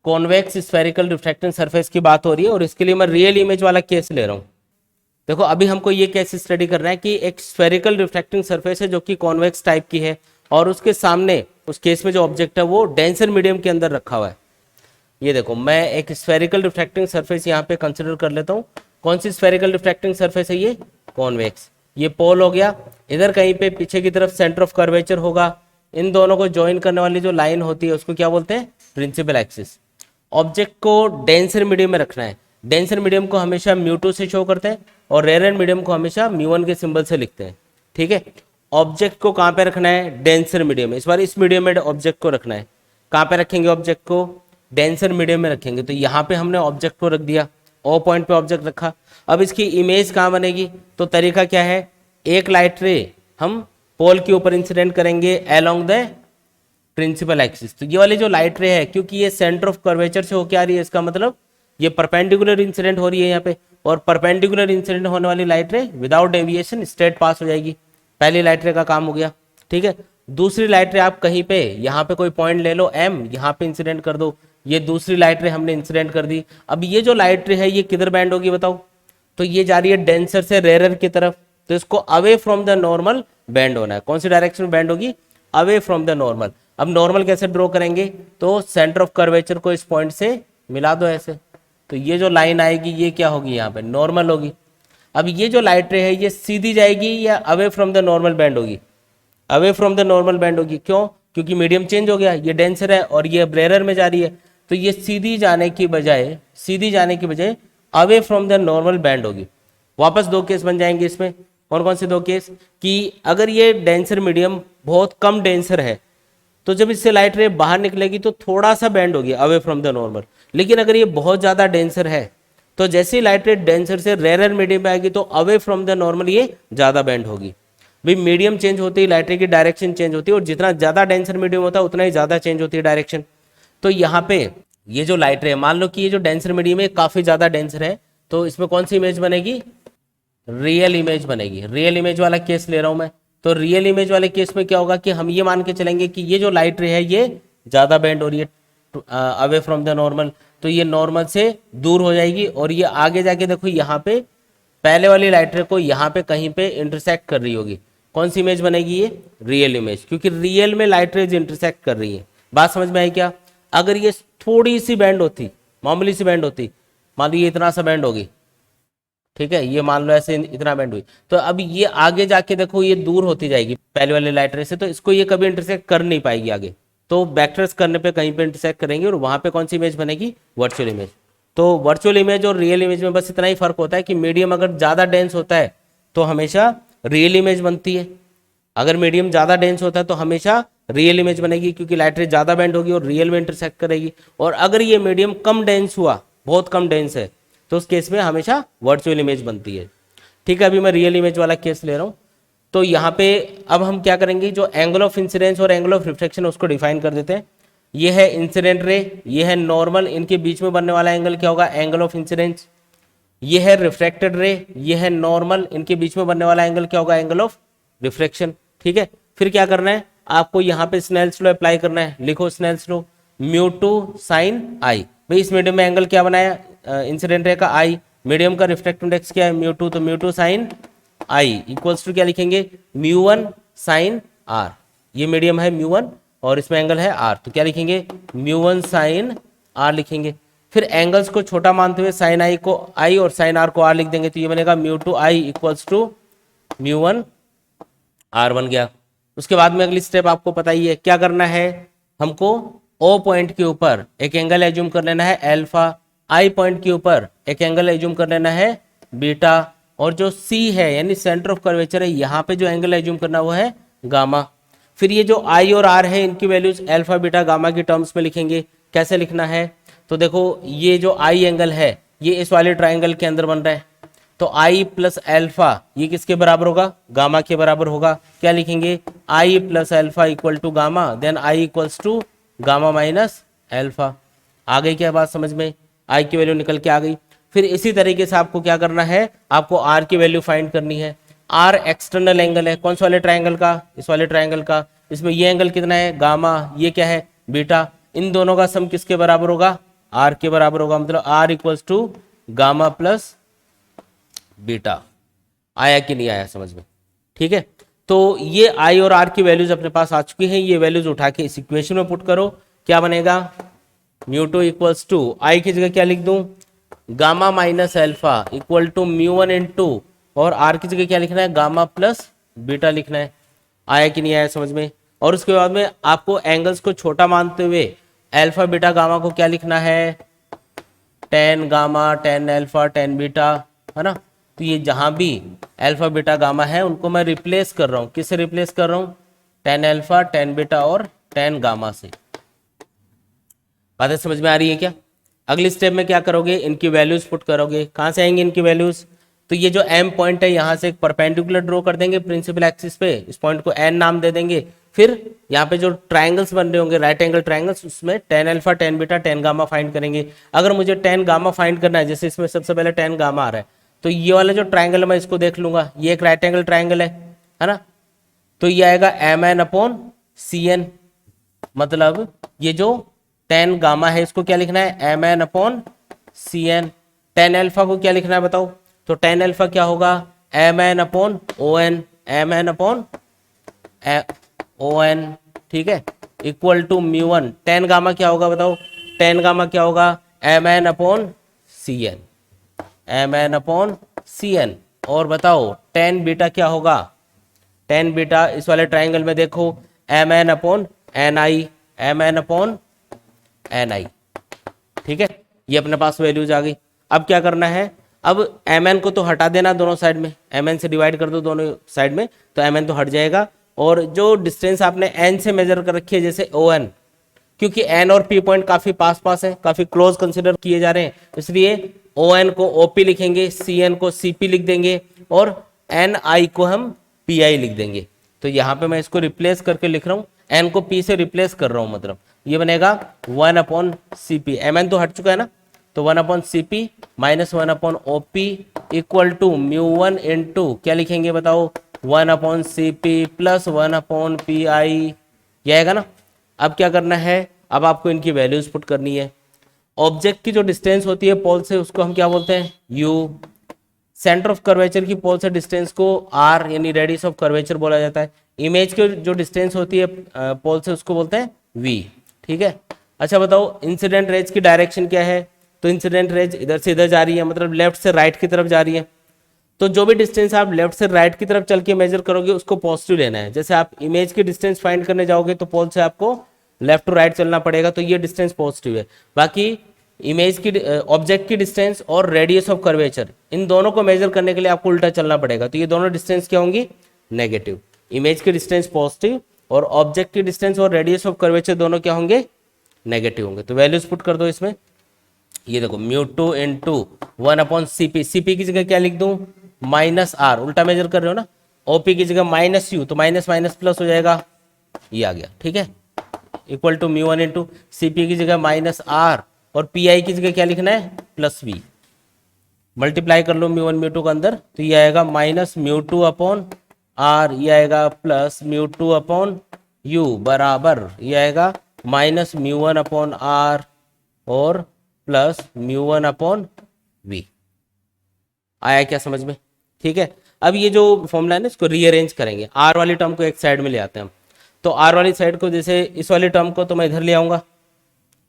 Convex spherical refracting surface की बात हो रही है और इसके लिए मैं रियल इमेज वाला केस ले रहा हूँ। देखो अभी हमको ये केस स्टडी करना है कि एक स्फेरिकल रिफ्रैक्टिंग सरफेस है जो कि कॉन्वेक्स टाइप की है और उसके सामने उस केस में जो ऑब्जेक्ट है वो डेंसर मीडियम के अंदर रखा हुआ है। ये देखो मैं एक स्फेरिकल रिफ्रैक्टिंग सरफेस यहाँ पे कंसिडर कर लेता हूँ। कौन सी स्फेरिकल रिफ्रैक्टिंग सरफेस है? ये कॉन्वेक्स। ये पोल हो गया, इधर कहीं पे पीछे की तरफ सेंटर ऑफ कर्वेचर होगा। इन दोनों को ज्वाइन करने वाली जो लाइन होती है उसको क्या बोलते हैं? Principal axis. ऑब्जेक्ट को डेंसर मीडियम में रखना है। डेंसर मीडियम को हमेशा म्यू2 से शो करते हैं और रेयर मीडियम को हमेशा म्यू1 के सिंबल से लिखते हैं। ठीक है, ऑब्जेक्ट को कहाँ पे रखना है? डेंसर मीडियम में। इस बार इस मीडियम में ऑब्जेक्ट को रखना है। कहाँ पे रखेंगे ऑब्जेक्ट को? डेंसर मीडियम में रखेंगे। तो यहाँ पे हमने ऑब्जेक्ट को रख दिया, ओ पॉइंट पे ऑब्जेक्ट रखा। अब इसकी इमेज कहाँ बनेगी? तो तरीका क्या है? एक लाइट रे हम पोल के ऊपर इंसिडेंट करेंगे अलोंग द प्रिंसिपल एक्सिस। तो ये वाली जो लाइट रे है, क्योंकि ये सेंटर ऑफ कर्वेचर से होके आ रही है, इसका मतलब ये परपेंडिकुलर इंसिडेंट हो रही है यहाँ पे, और परपेंडिकुलर इंसिडेंट होने वाली लाइट रे विदाउट डेविएशन स्ट्रेट पास हो जाएगी। पहली लाइट रे का काम हो गया। ठीक है, दूसरी लाइट रे आप कहीं पे यहाँ पे कोई पॉइंट ले लो m, यहाँ पे इंसिडेंट कर दो। ये दूसरी लाइट रे हमने इंसिडेंट कर दी। अब ये जो लाइट रे है ये किधर बैंड होगी बताओ? तो ये जा रही है डेंसर से रेयर की तरफ, तो इसको away from the normal band होना है। कौन सी डायरेक्शन में बैंड होगी? Away from the normal. अब नॉर्मल कैसे ड्रॉ करेंगे? तो सेंटर ऑफ कर्वेचर को इस पॉइंट से मिला दो ऐसे, तो ये जो लाइन आएगी ये क्या होगी? यहाँ पे नॉर्मल होगी। अब ये जो लाइट रे है ये सीधी जाएगी या away from the normal band होगी? Away from the normal band होगी। क्यों? क्योंकि मीडियम चेंज हो गया, ये डेंसर है और ये रेयर में जा रही है, तो ये सीधी जाने की बजाय away from the normal band होगी। वापस दो केस बन जाएंगे इसमें। कौन कौन से दो केस? कि अगर ये डेंसर मीडियम बहुत कम डेंसर है तो जब इससे लाइट रे बाहर निकलेगी तो थोड़ा सा बैंड होगी अवे फ्रॉम द नॉर्मल। लेकिन अगर ये बहुत ज्यादा डेंसर है तो जैसे ही लाइट रे डेंसर से रेयर मीडियम में आएगी तो अवे फ्रॉम द नॉर्मल ये ज्यादा बैंड होगी। भाई मीडियम चेंज होती है, लाइट रे की डायरेक्शन चेंज होती है, और जितना ज्यादा डेंसर मीडियम होता है उतना ही ज्यादा चेंज होती है डायरेक्शन। तो यहाँ पे ये जो लाइट रे, मान लो कि ये जो डेंसर मीडियम है काफी ज्यादा डेंसर है, तो इसमें कौन सी इमेज बनेगी? रियल इमेज बनेगी। रियल इमेज वाला केस ले रहा हूं मैं। तो रियल इमेज वाले केस में क्या होगा कि हम ये मान के चलेंगे कि ये जो लाइट रे है ये ज्यादा बैंड हो रही है अवे फ्रॉम द नॉर्मल, तो ये नॉर्मल से दूर हो जाएगी और ये आगे जाके देखो यहाँ पे पहले वाली लाइट रे को यहाँ पे कहीं पे इंटरसेक्ट कर रही होगी। कौन सी इमेज बनेगी? ये रियल इमेज, क्योंकि रियल में लाइट रेज इंटरसेक्ट कर रही है। बात समझ में आई क्या? अगर ये थोड़ी सी बैंड होती, मामूली सी बैंड होती, मान लो ये इतना सा बैंड होगी, ठीक है, ये मान लो ऐसे इतना बैंड हुई, तो अब ये आगे जाके देखो ये दूर होती जाएगी पहले वाले लाइट रे से, तो इसको ये कभी इंटरसेक्ट कर नहीं पाएगी आगे, तो बैकट्रेस करने पे कहीं पे इंटरसेक्ट करेंगे और वहां पे कौन सी इमेज बनेगी? Virtual image. तो वर्चुअल इमेज और रियल इमेज में बस इतना ही फर्क होता है कि मीडियम अगर ज्यादा डेंस होता है तो हमेशा रियल इमेज बनती है, अगर मीडियम ज्यादा डेंस होता है तो हमेशा रियल इमेज बनेगी, क्योंकि लाइट रे ज्यादा बैंड होगी और रियल में इंटरसेक्ट करेगी। और अगर ये मीडियम कम डेंस हुआ, बहुत कम डेंस है, तो उस केस में हमेशा वर्चुअल इमेज बनती है। ठीक है, अभी मैं रियल इमेज वाला केस ले रहा हूं। तो यहाँ पे अब हम क्या करेंगे, जो एंगल ऑफ इंसिडेंस और एंगल ऑफ रिफ्लेक्शन उसको डिफाइन कर देते हैं। ये है इंसिडेंट रे, ये है नॉर्मल, इनके बीच में बनने वाला एंगल क्या होगा? Angle of incidence. ये है रिफ्रैक्टेड रे, ये है नॉर्मल, इनके बीच में बनने वाला एंगल क्या होगा? Angle of reflection. ठीक है, फिर क्या करना है आपको? यहाँ पे स्नेल्स लॉ अप्लाई करना है। लिखो स्नेल्स लॉ, म्यू2 साइन आई। भाई इस मीडियम में एंगल क्या बनाया? इंसिडेंट रे का आई, मीडियम का रिफ्लेक्टिव इंडेक्स क्या है? म्यू2, तो म्यू2 साइन आई इक्वल्स टू क्या लिखेंगे? म्यू1 साइन आर। ये मीडियम है म्यू1 और इसमें एंगल है आर, तो क्या लिखेंगे? म्यू1 साइन आर लिखेंगे। फिर एंगल्स को छोटा मानते हुए साइन आई को आई और साइन आर को आर लिख देंगे, तो ये बनेगा म्यू2 आई इक्वल्स टू म्यू1 आर बन गया। उसके बाद में अगली स्टेप आपको पता ही है क्या करना है, हमको ओ पॉइंट के ऊपर एक एंगल एज्यूम कर लेना है अल्फा, आई पॉइंट के ऊपर एक एंगल एज्यूम कर लेना है बीटा, और जो सी है यानी सेंटर ऑफ कर्वेचर है यहाँ पे जो एंगल एज्यूम करना वो है गामा। फिर ये जो आई और आर है इनकी वैल्यूज अल्फा बीटा गामा की टर्म्स में लिखेंगे। कैसे लिखना है? तो देखो ये जो आई एंगल है ये इस वाले ट्राइंगल के अंदर बन रहा है, तो आई प्लस अल्फा ये किसके बराबर होगा? गामा के बराबर होगा। क्या लिखेंगे? I plus alpha equal to gamma, then I equals to gamma minus alpha. आ गई क्या बात समझ में? आई की वैल्यू निकल के आ गई। फिर इसी तरीके से आपको क्या करना है, आपको आर की वैल्यू फाइंड करनी है। आर एक्सटर्नल एंगल है, कौन से वाले ट्राइंगल का? इस वाले ट्राइंगल का। इसमें ये एंगल कितना है? गामा। ये क्या है? बीटा। इन दोनों का सम किसके बराबर होगा? आर के बराबर होगा, मतलब R equals to gamma plus beta. आया कि नहीं आया समझ में? ठीक है, तो ये आई और आर की वैल्यूज अपने पास आ चुकी हैं, ये वैल्यूज उठा के इस इक्वेशन में पुट करो, क्या बनेगा, mu two equals to I की जगह क्या लिख दूं, gamma minus alpha equal to mu one into, और आर की जगह क्या लिखना है, गामा प्लस बीटा लिखना है। आया कि नहीं आया समझ में? और उसके बाद में आपको एंगल्स को छोटा मानते हुए एल्फा बीटा गामा को क्या लिखना है, ten gamma tan alpha tan beta, है ना। तो ये जहां भी अल्फा बीटा गामा है उनको मैं रिप्लेस कर रहा हूं, किससे रिप्लेस कर रहा हूं, टेन अल्फा टेन बीटा और टेन गामा से। बातें समझ में आ रही है क्या? अगली स्टेप में क्या करोगे, इनकी वैल्यूज पुट करोगे। कहां से आएंगे इनकी वैल्यूज, तो ये जो एम पॉइंट है यहां से एक परपेंडिकुलर ड्रॉ कर देंगे प्रिंसिपल एक्सिस पे, इस पॉइंट को एन नाम दे देंगे। फिर यहाँ पे जो ट्राइंगल्स बन रहे होंगे राइट एंगल ट्राइंगल्स, उसमें tan alpha tan beta ten gamma find करेंगे। अगर मुझे टेन गामा फाइंड करना है, जैसे इसमें सबसे पहले टेन गामा आ रहा है, तो ये वाला जो ट्राइंगल मैं इसको देख लूंगा, ये एक राइट एंगल ट्राइंगल है ना। तो ये आएगा M N upon C N, मतलब ये जो टेन गामा है इसको क्या लिखना है, M N upon C N. Tan alpha को क्या लिखना है बताओ, तो टेन अल्फा क्या होगा, M N upon O N, M N upon O N, ठीक है, equal to mu one. Tan gamma क्या होगा बताओ, टेन गामा क्या होगा, M N upon C N, M N upon C N. और बताओ टेन बीटा क्या होगा, टेन बीटा इस वाले ट्राइंगल में देखो, एम एन अपॉन एन आई, एम एन अपॉन एन आई, ठीक है। ये अपने पास वैल्यूज आ गई। अब क्या करना है, अब एम एन को तो हटा देना दोनों साइड में, एम एन से डिवाइड कर दो दोनों साइड में, तो एम एन तो हट जाएगा। और जो डिस्टेंस आपने एन से मेजर कर रखी है, जैसे ओ एन, क्योंकि एन और पी पॉइंट काफी पास पास है, काफी क्लोज कंसिडर किए जा रहे हैं, इसलिए ओ एन को ओ पी लिखेंगे, सी एन को सी पी लिख देंगे, और एन आई को हम पी आई लिख देंगे। तो यहाँ पे मैं इसको रिप्लेस करके लिख रहा हूँ, एन को पी से रिप्लेस कर रहा हूँ, मतलब ये बनेगा one upon C P, M N तो हट चुका है ना, तो one upon C P minus one upon O P equal to mu one into क्या लिखेंगे बताओ, one upon C P plus one upon P I, ये आएगा ना। अब क्या करना है, अब आपको इनकी वैल्यूज पुट करनी है। ऑब्जेक्ट की जो डिस्टेंस होती है पोल से, उसको हम क्या बोलते हैं, यू। सेंटर ऑफ कर्वेचर की पोल से डिस्टेंस को आर यानी रेडियस ऑफ कर्वेचर बोला जाता है। इमेज की जो डिस्टेंस होती है पोल से उसको बोलते हैं वी, ठीक है। अच्छा बताओ इंसिडेंट रेज की डायरेक्शन क्या है, तो इंसिडेंट रेज इधर से इधर जा रही है, मतलब लेफ्ट से राइट की तरफ जा रही है। तो जो भी डिस्टेंस आप लेफ्ट से राइट की तरफ चल के मेजर करोगे उसको पॉजिटिव लेना है। जैसे आप इमेज की डिस्टेंस फाइंड करने जाओगे तो पोल से आपको लेफ्ट टू राइट चलना पड़ेगा, तो ये डिस्टेंस पॉजिटिव है। बाकी इमेज की ऑब्जेक्ट की डिस्टेंस और रेडियस ऑफ कर्वेचर, इन दोनों को मेजर करने के लिए आपको उल्टा चलना पड़ेगा, तो ये दोनों डिस्टेंस क्या होंगी, नेगेटिव। इमेज की डिस्टेंस पॉजिटिव और ऑब्जेक्ट की डिस्टेंस और रेडियस ऑफ कर्वेचर दोनों क्या होंगे, नेगेटिव होंगे। तो वैल्यूज पुट कर दो इसमें, ये देखो mu two into one upon CP, CP की जगह क्या लिख दूं, माइनस आर, उल्टा मेजर कर रहे हो ना, ओपी की जगह माइनस यू, तो माइनस माइनस प्लस हो जाएगा, ये आ गया, ठीक है, equal to mu one into CP की जगह माइनस आर, और पी आई की जगह क्या लिखना है, प्लस वी। मल्टीप्लाई कर लो म्यू वन म्यू टू का अंदर, तो ये आएगा minus mu two upon R, ये आएगा plus mu two upon U बराबर, ये आएगा minus mu one upon R और plus mu one upon V. आया क्या समझ में? ठीक है। अब ये जो फॉर्मूला है ना इसको रीअरेंज करेंगे, आर वाली टर्म को एक साइड में ले आते हैं हम। तो आर वाली साइड को, जैसे इस वाली टर्म को तो मैं इधर ले आऊंगा,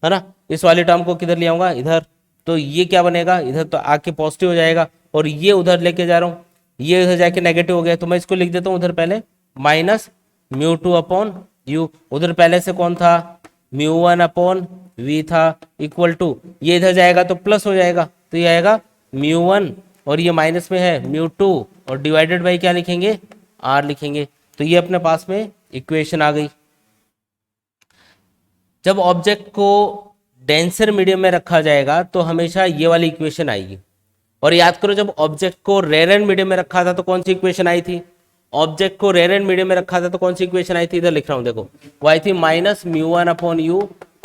है ना, इस वाली टर्म को किधर ले आऊंगा, इधर। तो ये क्या बनेगा, इधर तो आके पॉजिटिव हो जाएगा, और ये उधर लेके जा रहा हूँ, ये उधर जाके नेगेटिव हो गया, तो मैं इसको लिख देता हूँ उधर पहले minus mu two upon you, उधर पहले से कौन था, म्यू वन अपॉन वी था, इक्वल टू, ये इधर जाएगा तो प्लस हो जाएगा, तो ये आएगा म्यू वन और ये माइनस में है म्यू टू, और डिवाइडेड बाई क्या लिखेंगे, आर लिखेंगे। तो ये अपने पास में इक्वेशन आ गई। जब ऑब्जेक्ट को डेंसर मीडियम में रखा जाएगा तो हमेशा ये वाली इक्वेशन आएगी। और याद करो जब ऑब्जेक्ट को रेयर एंड मीडियम में रखा था तो कौन सी इक्वेशन आई थी, ऑब्जेक्ट को रेयर एंड मीडियम में रखा था तो कौन सी इक्वेशन आई थी, इधर लिख रहा हूं देखो, वो आई थी minus mu one upon U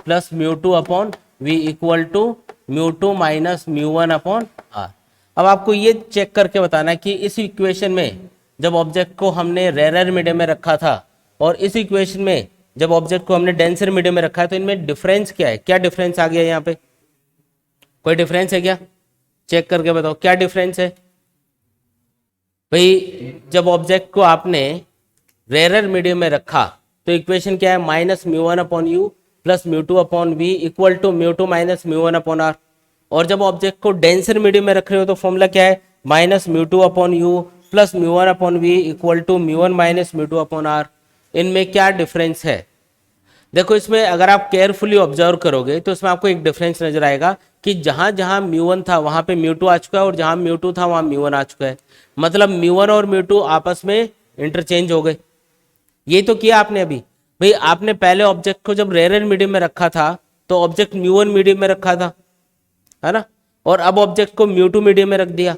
plus mu two upon V equal to mu two minus mu one upon R. अब आपको ये चेक करके बताना है कि इस इक्वेशन में जब ऑब्जेक्ट को हमने रेयर मीडियम में रखा था और इस इक्वेशन में जब ऑब्जेक्ट को हमने डेंसर मीडियम में रखा है तो इनमें डिफरेंस क्या है, क्या डिफरेंस आ गया यहाँ पे, कोई डिफरेंस है क्या? चेक करके बताओ क्या डिफरेंस है भाई। जब ऑब्जेक्ट को आपने रेयर मीडियम में रखा तो इक्वेशन क्या है, minus mu one upon U plus mu two upon V equal to mu two minus mu one upon R. और जब ऑब्जेक्ट को डेंसर मीडियम में रख रहे हो तो फॉर्मूला क्या है, minus mu two upon U plus mu one upon V equal to mu one minus mu two upon R. इनमें क्या डिफरेंस है? देखो इसमें अगर आप केयरफुली ऑब्जर्व करोगे तो इसमें आपको एक डिफरेंस नजर आएगा कि जहां जहां म्यू वन था वहां पे म्यू टू आ चुका है और जहां म्यू टू था वहां म्यू वन आ चुका है। मतलब म्यू वन और म्यू टू आपस में इंटरचेंज हो गए। ये तो किया आपने अभी भाई। आपने पहले ऑब्जेक्ट को जब रेयर मीडियम में रखा था तो ऑब्जेक्ट म्यू वन मीडियम में रखा था, है ना, और अब ऑब्जेक्ट को म्यू टू मीडियम में रख दिया।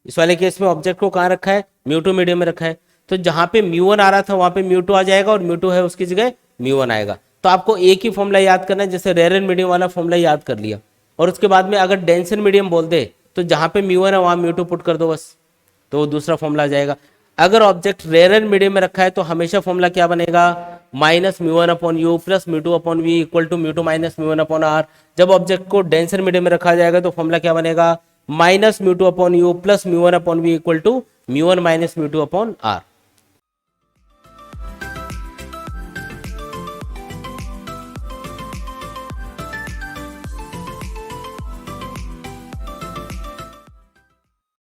इस वाले केस में ऑब्जेक्ट को कहाँ रखा है, म्यू टू मीडियम में रखा है। तो जहां पे म्यू वन आ रहा था वहां पे म्यू टू आ जाएगा और म्यू टू है उसकी जगह म्यू वन आएगा। तो आपको एक ही फॉर्मूला याद करना है, जैसे रेयर मीडियम वाला फॉर्मूला याद कर लिया और उसके बाद में अगर डेंसर मीडियम बोल दे तो जहां पे म्यू वन है वहां म्यू टू पुट कर दो बस, तो वो दूसरा फॉर्मूला आ जाएगा। अगर ऑब्जेक्ट रेयर मीडियम में रखा है तो हमेशा फॉर्मूला क्या बनेगा, minus mu one upon U plus mu two upon V equal to mu two minus mu one upon R. जब ऑब्जेक्ट को डेंसर मीडियम में रखा जाएगा तो फॉर्मूला क्या बनेगा, minus mu two upon U plus mu one upon V equal to mu one minus mu two upon are.